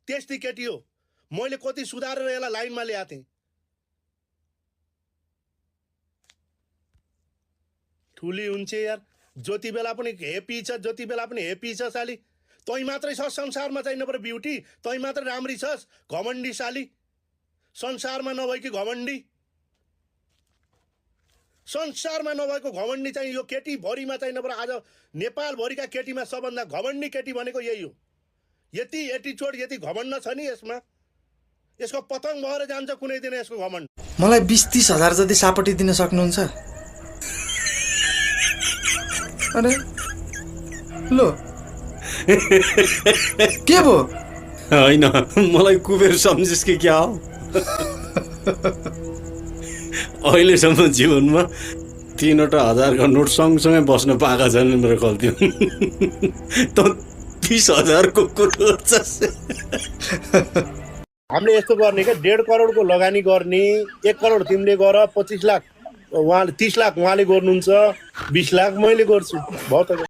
त्यस्तै केटी हो। मैले कति सुधारेर यसलाई लाइनमा ल्याएको थिएँ। ठुली हुन्छ यार, जति बेला पनि हेप्पी छ, जति बेला पनि हेप्पी छ साली। तै मात्रै छ संसारमा चाहिँ नपर ब्युटी, तै मात्रै राम्री छस्। घमण्डी साली, संसारमा नभएकी घमण्डी, संसारमा नभएको घमण्डी चाहिँ यो केटी भरिमा चाहिँ नपर आज नेपालभरिका केटीमा सबभन्दा घमण्डी केटी भनेको यही हो। यति एटिच्युड, यति घमण्ड छ नि यसमा, यसको पतङ भएर जान्छ कुनै दिन यसको घमण्ड। मलाई 20-30 हजार जति सापटी दिन सक्नुहुन्छ? अरे लो के भो? हैन, मलाई कुबेर सम्झिस् कि क्या हो? अहिलेसम्म जीवनमा 3वटा 1000का नोट सँगसँगै बस्न पाएका छन् मेरो गल्ती। त 20,000 को कुरो गर्छस्। हामीले यस्तो गर्ने क्या, 1.5 करोडको लगानी गर्ने, 1 करोड तिमीले गर, 25 लाख उहाँले, 30 लाख उहाँले गर्नुहुन्छ, 20 लाख मैले गर्छु। भयो त।